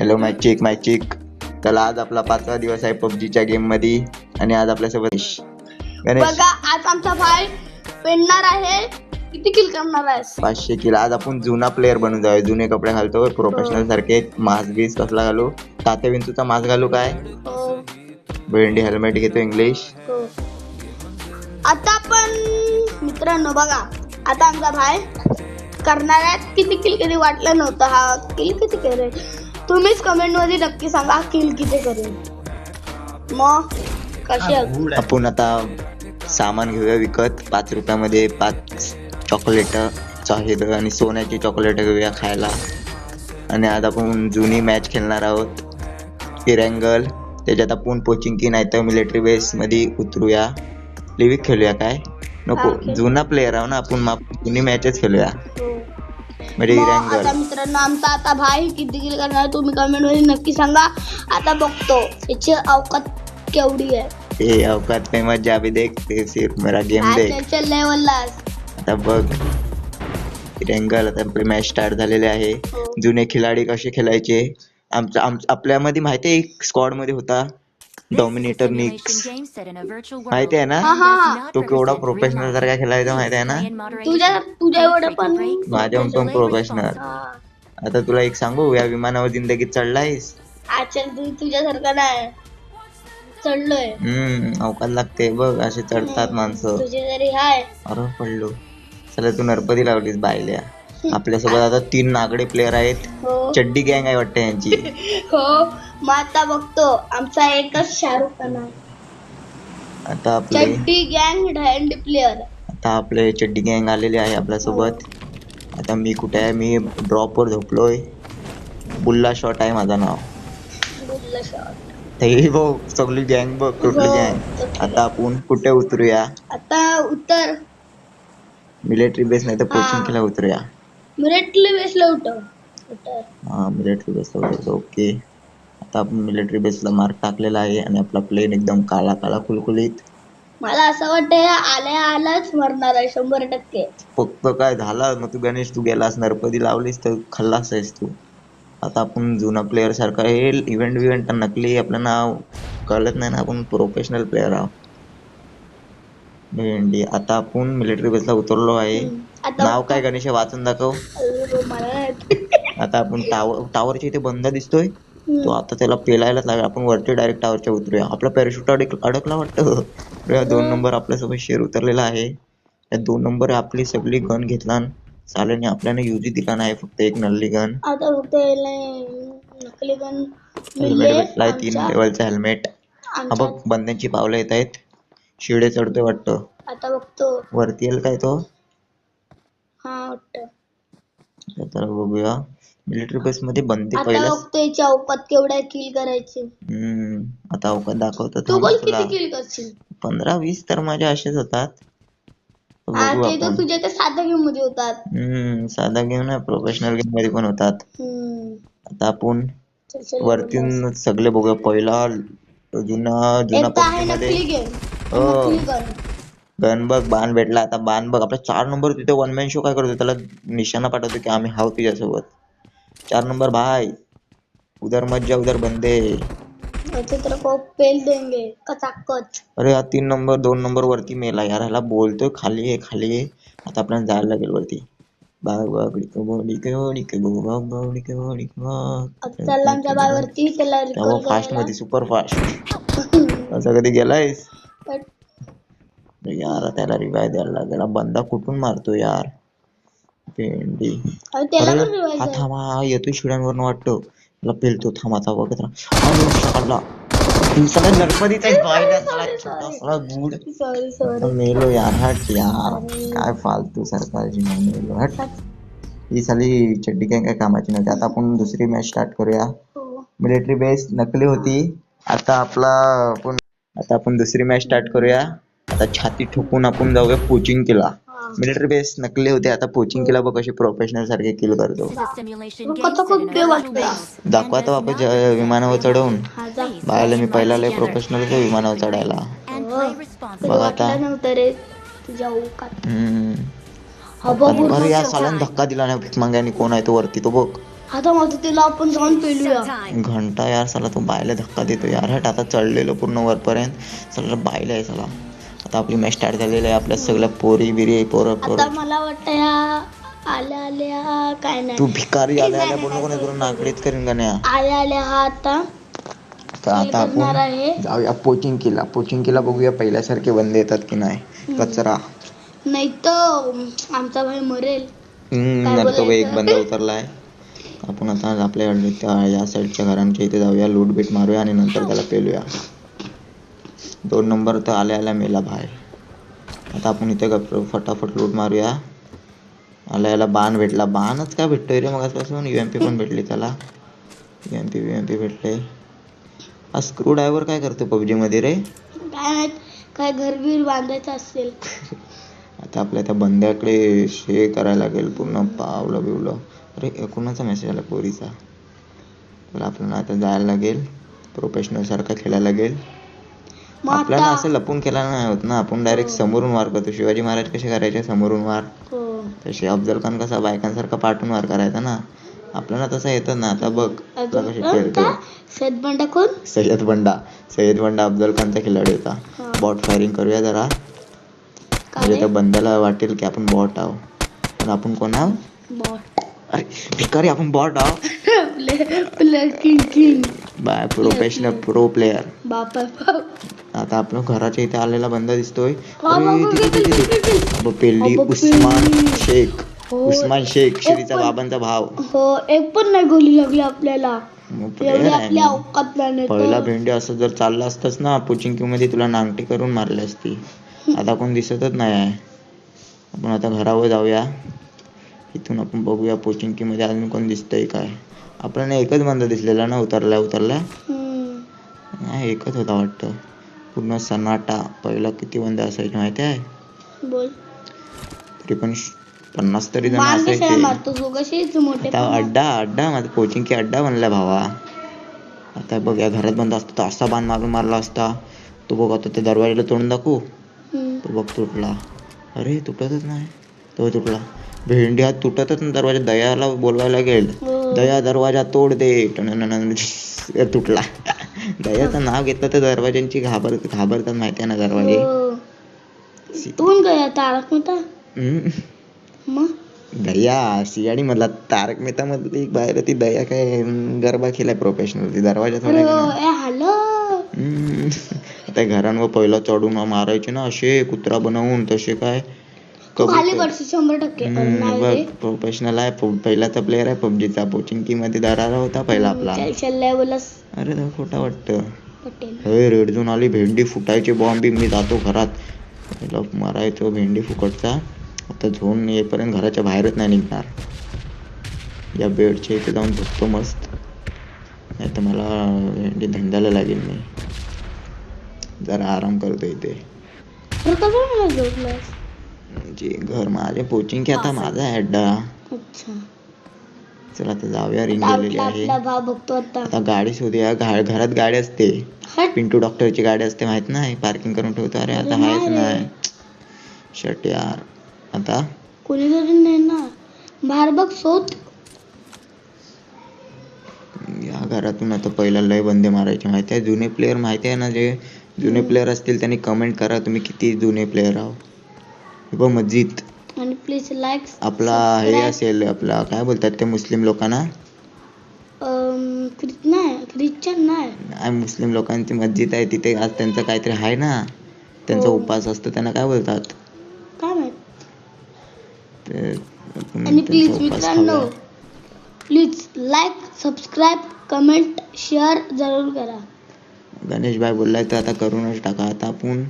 Hello मॅचिक. तर आज आपला 5वा दिवस आहे पबजीच्या गेम मध्ये आणि आज आपल्यासोबत गणेश. बघा आज आमचा भाई पेडणार आहे. किती किल करणार आहेस? 500 किल. आज आपण जुना प्लेअर बनून जाऊया. जुने कपडे घालतो प्रोफेशनल सारखे. मास्क बीस कसला घालू? तात्या विंचूचा मास्क घालू काय? हो. भेंडी हेल्मेट घेतो इंग्लिश. हो. आता आपण मित्रांनो बघा आता आमचा भाई करणार आहे. किती वाटलं नव्हतं हा किल किती करेल. तुम्हीच कमेंट मध्ये नक्की सांगा किल किती करेल. मग कसे आपण आता सामान घेऊया विकत. 5 रुपयामध्ये 5 चॉकलेट आहेत आणि सोन्याची चॉकलेट घेऊया खायला. आणि आज आपण जुनी मॅच खेळणार आहोत. इरँगल त्याच्यात आपण पोचिंकी नाही तर मिलिटरी बेस मध्ये उतरूया. लिविक खेळूया काय नको. जुना प्लेअर आहो ना आपण. जुनी मॅचच खेळूया. म्हणजे इरँगल. आता मित्रांनो आमचा आता भाई किती किल करणार तुम्ही कमेंट मध्ये नक्की सांगा. आता बघतो याची अवकात केवढी आहे. हे अवकात में मत जा भी देख. ते सिर्फ मेरा गेम देख. चल लेवलला आता बघ इरँगल. आता आपली मॅच स्टार्ट झालेली आहे. जुने खिलाडी कसे खेळायचे आपल्यामध्ये माहिती आहे. एक स्क्वॉड मध्ये होता डॉमिनेटर निक्स माहिती आहे ना. तो केवढा प्रोफेशनल सारखा खेळायचा माहिती आहे ना. तुझ्या एवढं पण माझ्या पण प्रोफेशनल. आता तुला एक सांगू या विमानावर जिंदगीत चढलायस. आजच्या तुझ्यासारखं नाही चढलोय. अवकात लागते बघ. असे चढतात माणसं. तुझे जरी हाय अरे पडलो. चला तू नरपती लावलीस बायल्या. आपल्यासोबत आता 3 नागडे प्लेअर आहेत. चड्डी गँग आहे वाटतं यांची. हो मग आता बघतो आमचा एकच शाहरुख खान आहे. आता आपले चड्डी गँग हँड प्लेअर. आता आपले चड्डी गँग आलेले आहे आपल्यासोबत. आता मी कुठे आहे? मी ड्रॉप वर झोपलोय. बुल्ला शॉट आहे माझं नाव. बुल्ला शॉट. हे बघ सगळी गँग बघ. टोटली गँग. आता आपण कुठे उतरूया? आता उत्तर मिलिटरी बेस नाही तर पोचिंकीला उतरूया. मिलिटरी बेसला उतर. हा मिलिटरी बेसला उतरतो. ओके. आता आपण मिलिटरी बेसला मार्क टाकलेला आहे आणि आपला प्लेन एकदम काळा काळा कुलकुलीत. मला असं वाटतं आलाच मरणार आहे 100%. फक्त काय झालं मग तू गणेश तू गेलास नरपती लावलीस तर खल्लास आहेस तू. आता आपण जुना प्लेअर सारखा हे इव्हेंट नकली आपलं नाव कळत नाही ना. आपण प्रोफेशनल प्लेअर आहोत. भेंडी. आता आपण मिलिटरी बेसला उतरलो आहे. नाव काय गणेश वाचून दाखव. आता आपण टावरच्या इथे बंद दिसतोय तो. आता त्याला पेलायलाच लागेल. आपण वरती डायरेक्ट टावरच्या उतरूया. आपला पॅराशूट अडकला वाटतं. 2 नंबर आपल्यासोबत शेर उतरलेला आहे. या 2 नंबर आपली सगळी गन घेतला. साल्याने आपल्याला युजी दिला नाही. फक्त एक नल्ली गन. आता फक्त नकली गन हेल्मेट भेटलाय 3 लेवलचा हेल्मेट. हा बघ बंद्यांची पावलं येत आहेत. शिडे चढतोय वाटतं. आता बघतो वरती येईल काय तो. हा वाटतं. तर बघूया मिलिटरी बेस मध्ये बंदे आता पहिला. बघतो याच्या अवकात केवढ्या किल करायचे. आता अवकात दाखवतो. तू बोल किती किल करशील? 15-20 तर माझ्या असेच होतात. ते तर तुझ्या त्या साध्या गेम मध्ये होतात. साधा गेम नाही प्रोफेशनल गेम मध्ये पण होतात. आता आपण वरती सगळे बघूया. पहिला जुना पबजी मध्ये गन बघ. बाण भेटला. आता बाण बघ. आपला 4 नंबर तिथे 1 मॅन शो काय करतो. त्याला निशाणा पाठवतो की आम्ही हाव तुझ्यासोबत. 4 नंबर भाई उधर मत जा उधर बंदे. अरे हा 3 नंबर 2 नंबर वरती मेला यार. ह्याला बोलतोय खाली आहे. आता आपल्याला जायला लागेल वरती. फास्ट मध्ये सुपर फास्ट. असं कधी गेलायस यार. त्याला रिवाय द्यायला लागेल. बंदा कुठून मारतो यार. भेंडी. हा थांबा येतोय शिड्यांवरून वाटतं. त्याला पेलतो. थांबाचा बघत राहा. मेलो यार. हट यार काय फालतू सरकारची मेलो. हट. ही साली चड्डी काय कामाची नव्हती. आता आपण दुसरी मॅच स्टार्ट करूया. मिलिटरी बेस नकली होती. आता आपण दुसरी मॅच स्टार्ट करूया. आता छाती ठोकून आपण जाऊया पोचिंकीला. मिलिटरी बेस नकली होते. आता पोचिंकीला बघ कशी प्रोफेशनल सारखे किल करतो. दाखवा वापस विमानावर चढवून. बायला मी पहिला लय प्रोफेशनल होतो विमानावर चढायला. बघ आता. अरे या साल्याने धक्का दिला नाही. भिकमंग्याने कोण आहे तो वरती तो बघ. आता मदतीला आपण जाऊन पेलूया. घंटा यार साला तो बायला धक्का देतो यार. हट आता चढलेलो पूर्ण वरपर्यंत. साला बायला आहे साला. आता आपली मॅच स्टार्ट झालेली आहे. आपल्या सगळ्या पोरी बिरी पोरं आता मला वाटतं या आल्या काय नाही. तू भिकारी आल्या पूर्ण कोणी तुला नाकडीत करीन गाण्या. आल्या हा आता तर आता करणार आपण आहे. जाऊया पोचिंकीला बघूया पहिल्यासारखे बंद येतात की नाही. कचरा नाही तर आमचा भाई मरेल. तो एक बंद उतरलाय. आपण आता आपल्या या साईडच्या घरांच्या इथे जाऊया, लूटबीट मारूया आणि नंतर त्याला पेलूया. 2 नंबर तर आल्या मेला भाई. आता आपण इथे फटाफट लूट मारूया. आल्याला बाण भेटला. बाणच का भेटतोय रे मगासपासून. UMP पण भेटली त्याला. UMP भेटले. हा स्क्रू ड्रायव्हर काय करतो पबजी मध्ये रे. काय माहित काय घरबीर बांधायचं असेल. आता आपल्या त्या बंद्याकडे शे करायला लागेल पूर्ण पावलं बिवलं. अरे कोणाचा मेसेज आला पोरीचा. तर आपल्याला आता जायला लागेल. प्रोफेशनल सारखा खेळायला लागेल. आपल्याला असं लपून केला नाही होत ना. आपण डायरेक्ट समोरून वार करतो. शिवाजी महाराज कसे करायचे समोरून वार, तसे अफजल खान कसा बायकांसारखा पाठून वार करायचा ना. आपल्याला तसं येतं ना. आता बघ कशी खेळतो सय्यद बंडा अफजल खानचा खिलाडी होता. बॉट फायरिंग करूया जरा. म्हणजे त्या बंद्याला वाटेल की आपण बॉट आहो. पण आपण कोण आहो. अरे भिकारी आपण बॉट आहो. By professional pro player. आता आपण घराच्या इथे आलेला बंदा दिसतोय. पेल्ली उस्मान शेख श्रीचा बाबांचा भाव. हो एक पण नाही गोली लागली आपल्याला. पहिला भेंडी असं जर चालला असतंच ना पोचिंकी मध्ये तुला नांगटी करून मारली असती. आता कोण दिसतच नाही आहे. आपण आता घरावर जाऊया. इथून आपण बघूया पोचिंकी मध्ये अजून कोण दिसतंय काय. आपल्याला एकच बंदा दिसलेला ना उतरल्या नाही एकच होता वाटतं. पूर्ण सन्नाटा. पहिला किती बंद असायचे माहिती आहे. तरी पण 50 तरी जण असायचे. आता अड्डा माझा पोचिंकी अड्डा बनला भावा. आता बघ या घरात बंद असतो तर असा बाण मारून मारला असता. तो बघ आता त्या दरवाजाला तोडून दाखवू. तो बघ तुटला. अरे तुटतच नाही. तो तुटला. भेंडी हात तुटतच ना. दरवाजा दयाला बोलवायला गेल. दया दरवाजा तोड दे. तुटला. दयाचं नाव घेतलं तर दरवाज्यांची घाबरतात माहिती आहे ना दरवाजे. दया सियाडी मधला तारक मेहता मधली एक बाहेर ती दया काय गरबा केलाय प्रोफेशनल. ती दरवाजा त्या घरांवर पहिला चढून मारायचे ना असे कुत्रा बनवून तसे काय. प्रोफेशनल आहे. पहिलाचा प्लेअर आहे पबजीचा. पोचिंकी मध्ये दरारा होता पहिला आपला. अरे खोटा वाटतं. रेड झोन आली. भेंडी फुटायची बॉम्ब. मी जातो घरात मारायचो भेंडी फुकटचा. आता झोन येईपर्यंत घराच्या बाहेरच नाही निघणार. या बेडच्या इथे जाऊन झोपतो मस्त. नाही तर मला भेंडी धंद्याला लागेल. मी जरा आराम करतो इथे. म्हणजे घर माझे पोचिंग की आता माझा आहे अड्डा. चला आता जाऊया. रिंग गेलेली आहे. आता गाडी शोधूया. घरात गाडी असते. पिंटू डॉक्टरची गाडी असते माहित नाही. पार्किंग करून ठेवतो. अरे आता आहेच नाही. शट यार. आता कोणी नाही ना बाहेर बघ शोध. या घरातून आता पहिला लय बंदे मारायचे माहिती आहे. जुने प्लेयर माहिती आहे ना. जे जुने प्लेयर असतील त्यांनी कमेंट करा तुम्ही किती जुने प्लेयर आहो. मस्जिद आणि प्लीज लाईक. आपला हे असेल आपला काय बोलतात ते मुस्लिम लोकांना. ख्रिश्चन नाही. मुस्लिम लोकांची मस्जिद आहे तिथे आज त्यांचं काहीतरी आहे ना. त्यांचा उपास असतो. त्यांना काय बोलतात काय माहित. आणि प्लीज मित्रांनो please like subscribe comment share जरूर करा. गणेश भाई बोललाय तर आता करूनच टाका. आता आपण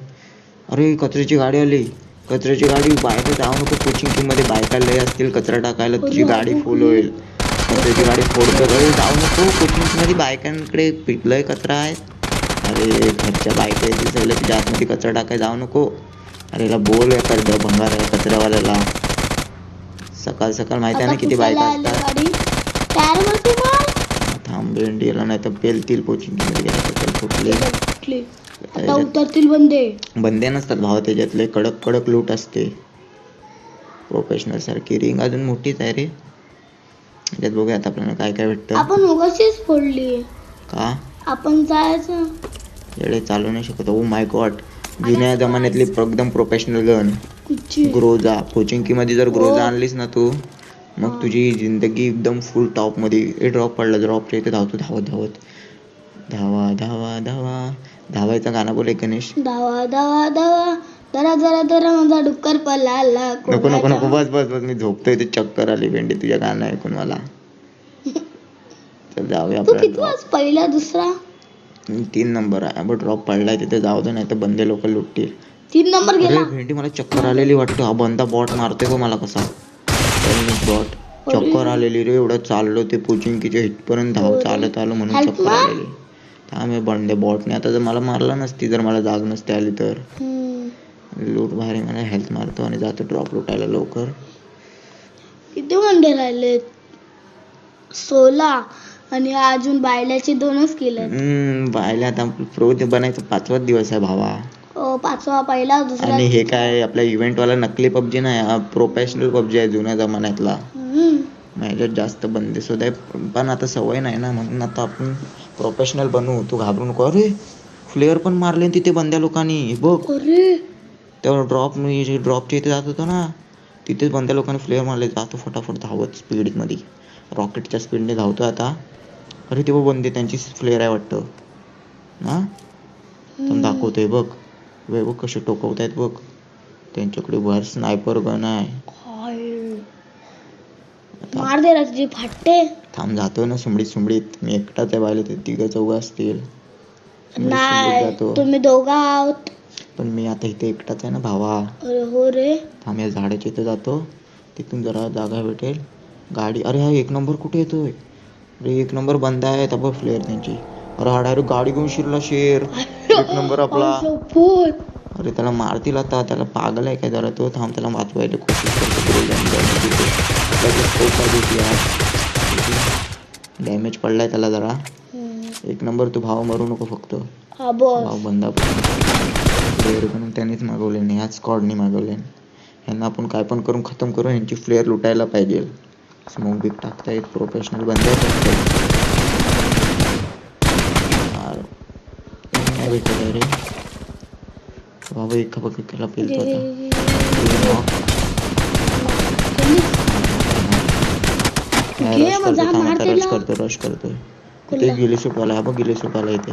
अरे कचऱ्याची गाडी आली. कचऱ्याची गाडी. बायका जाऊ नको पोचिंकी मध्ये. बायका लय असतील कचरा टाकायला. तुझी गाडी फुल होईल. कचऱ्याची गाडी फोडतो. जाऊ नको पोचिंकी मध्ये. बायकांकडे लय कचरा आहे. अरे घरच्या बायका येतील सगळं तुझ्या आतमध्ये कचरा टाकाय. जाऊ नको. अरे याला बोल कर भंगार आहे कचऱ्यावाल्याला. सकाळ सकाळ माहिती आहे ना किती बायका असतात. थांब भेंडीला नाही तर पेलतील पोचिंकी मध्ये. उतरतील बंदे नसतात भाव त्याच्यातले. कडक कडक लूट असते. प्रोफेशनल सारखी. रिंग अजून मोठीच आहे रे. त्यात बघूया आता आपल्याला काय काय भेटतं. आपण उगाचीच फोडली. का आपण जायचं. एवढे चालू नाही शकत. ओ माय गॉड, जुन्या जमान्यातली एकदम प्रोफेशनल गन कुठची? ग्रोजा. कोचिंग मध्ये जर ग्रोजा हो. आणलीस ना तू, मग तुझी जिंदगी एकदम फुल टॉप मध्ये. ड्रॉप पडला, ड्रॉपच्या इथे धावतो धावत धावत. धावा धावा धावा. धावायचं गाणं बोल गणेश. धावा धावा धावा, जरा जरा जरा माझा डुक्कर पळाला. नको नको नको, बस बस बस, मी झोपतोय ते चक्कर आली भेंडी तुझ्या गाणं ऐकून मला. चल जाऊया तू किती आपल्याला. वाज? पहिला दुसरा 3 नंबर आहे, बट ड्रॉप पडलाय तिथे. जाऊ दे, नाही तर बंदे लोक लुटतील. 3 नंबर अरे गेला. भेंडी मला चक्कर आलेली वाटतं. हा बंदा बॉट मारतोय का मला कसा. बॉट चक्कर आलेली रे. एवढं चाललो ते पोचिंकीच्या इथपर्यंत धाव चालत आलो म्हणून Help चक्कर मार. आलेली. त्यामुळे बंदे बॉटने आता जर मला मारला नसती, जर मला जाग नसती आली तर. लूट भारी. मला हेल्थ मारतो आणि जातो ड्रॉप लुटायला लवकर. किती वनडे राहिले? 16. आणि अजून बायलाचे 2च केले. बायला आता प्रो बनायचा 5वाच दिवस आहे भावा. 5वा पहिला दुसरा. आणि हे काय आपल्या इव्हेंट वाला नकली पबजी नाही, हा प्रोफेशनल पबजी आहे जुन्या जमान्यातला. ह्याच्यात जास्त बंदी सुद्धा आहे, पण आता सवय नाही ना, म्हणून आता आपण प्रोफेशनल बनू. तू घाबरू नको. अरे फ्लेअर पण मारले तिथे बंद्या लोकांनी. बघ तेव्हा ड्रॉपच्या इथे जात होतो ना, तिथेच बंद्या लोकांनी फ्लेअर मारले. जातो फटाफट धावत स्पीड मध्ये, रॉकेटच्या स्पीडने धावतो आता. अरे तेव्हा बंदे, त्यांची फ्लेअर आहे वाटतं ना. दाखवतोय बघ. बघ कसे टोकवत आहेत बघ. त्यांच्याकडे भर स्नायपर गन आहे. मार दे राजी फाटते. थांब, जातोय ना सुमडीत. मी एकटाच आहे, बायला ते 3-4 असतील. नाही, तुम्ही दोघं आहोत. पण मी आता इथे एकटाच आहे ना भावा. अरे हो रे. थांब, या झाडाच्या इथे जातो, तिथून जरा जागा भेटेल. गाडी. अरे हा 1 नंबर कुठे येतोय. अरे 1 नंबर बंद आहे. तब फ्लेअर त्यांची. अरे हा डायरेक्ट गाडी घेऊन शिरला शेर. 1 नंबर आपला. अरे त्याला मारतील आता. त्याला पागल आहे काय जरा तो. थांब, त्याला वाचवायला कोशिश करतो. डॅमेज पडलाय त्याला जरा. 1 नंबर. तू भाव मरू नको फक्त. भाव बंदा फ्लेअर बनून त्यानेच मागवले नाही, ह्याच स्क्वॉडने मागवले. ह्यांना आपण काय पण करून खतम करू. ह्यांची फ्लेअर लुटायला पाहिजे. स्मोक बिक टाकतायत. प्रोफेशनल बंदे नाही भेटत रे बाबा. एका बघितला पेलतो आता. रश करतोय. ते गिली सुटवाला. हा बघ गिली सुटवाला इथे.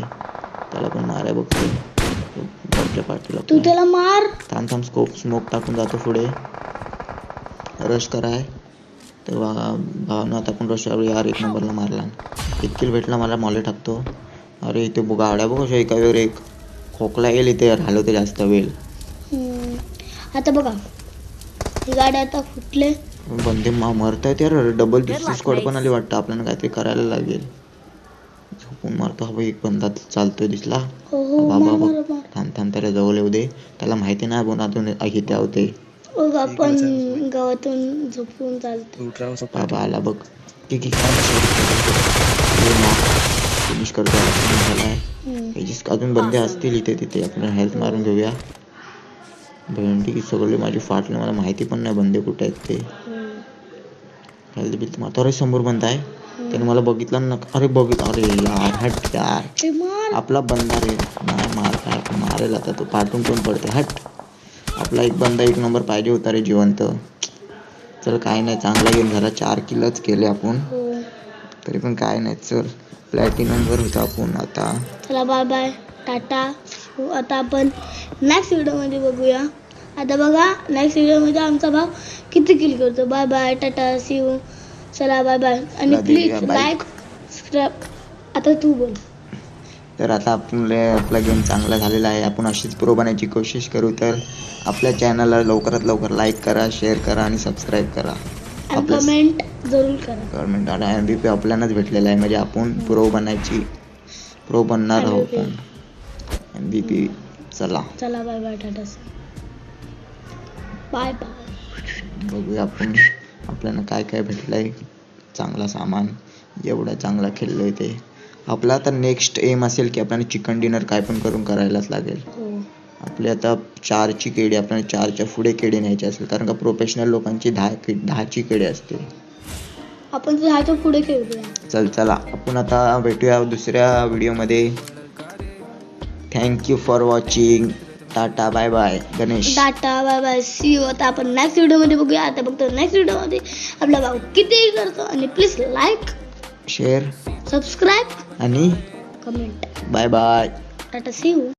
त्याला पण माराय बघतोय वरच्या पाठीला. तू त्याला मार. थांब स्मोक टाकून जातो पुढे. रश कराय तर भावना आता आपण रश यार. 1 नंबरला मारला. 1 किल भेटला मला. मॉले टाकतो. अरे इथे गाड्या बघ अशा एकावर एक. खोकला येईल इथे राहिलो ते जास्त वेळ. आता बघा, ही गाडी आता फुटले. बंदे मरतायत यार. डबल दुसरी स्क्वॉड पण आली वाटतं. आपल्याला काहीतरी करायला लागेल. झोपून मारतो. हा एक बंदा चालतोय दिसला. बाबा बघ. थांब त्याला जवळ येऊ दे. त्याला माहिती नाही बोनातून इथे होते. आपण गावातून झोपून चालतो. बाबा आला बघ. फिनिश करतो. अजून बंदे असतील इथे तिथे. आपल्याला हेल्थ मारून घेऊया. भेंडी सगळे माझी फाटले. मला माहिती पण नाही बंदे कुठे आहेत ते. हेल्थ बिल मारतो. अरे समोर बंद आहे. त्याने मला बघितलं ना. अरे अरे यार हट यार. आपला बंदा रे. नाही मार काय मारेल आता तो. पाठून पण पडते. हट. आपला एक बंदा 1 नंबर पाहिजे होता रे जिवंत. चल काय नाही, चांगला गेम झाला. 4 किलच केले आपण. तरी पण काय नाही. चल प्लॅटिनम वर होतो आपण आता. चला बाय बाय, टाटा. आता आपण नेक्स्ट व्हिडिओ मध्ये बघूया. आता बघा नेक्स्ट व्हिडिओ मध्ये आमचा भाव किती किल करतो. Bye bye, tata, see you. चला बाय बाय. आणि प्लीज लाईक सबस्क्राईब. आता तू बोल. तर आता आपला गेम चांगला झालेला आहे. आपण अशीच प्रो बनायची कोशिश करू. तर आपल्या चॅनलला लवकरात लवकर लाईक करा, शेअर करा आणि सबस्क्राईब करा. कमेंट जरूर करा. गव्हर्नमेंट आणि MVP आपल्यालाच भेटलेला आहे. म्हणजे आपण प्रो बनणार आहोत. MVP. चला bye bye, tata, bye bye. बघूया आपण आपल्याला काय काय भेटलंय. चांगला सामान. एवढा चांगला खेळलोय ते. आपला आता नेक्स्ट एम असेल की आपल्याला चिकन डिनर काय पण करून करायलाच लागेल. आपले आता 4ची केडी. आपल्याला 4च्या पुढे केडी न्यायची असेल, कारण का प्रोफेशनल लोकांची 10ची केडी असते. आपण ह्याच्या पुढे खेळूया. चला आपण आता भेटूया दुसऱ्या व्हिडिओमध्ये. Thank you for watching. Tata bye bye. Ganesh. Tata bye bye. See you. आता आपण नेक्स्ट व्हिडिओमध्ये बघूया. आता बघतो नेक्स्ट व्हिडिओमध्ये आपला भाऊ किती करतो. आणि प्लीज लाईक, शेअर सबस्क्राईब आणि comment. Bye bye. Tata. See you.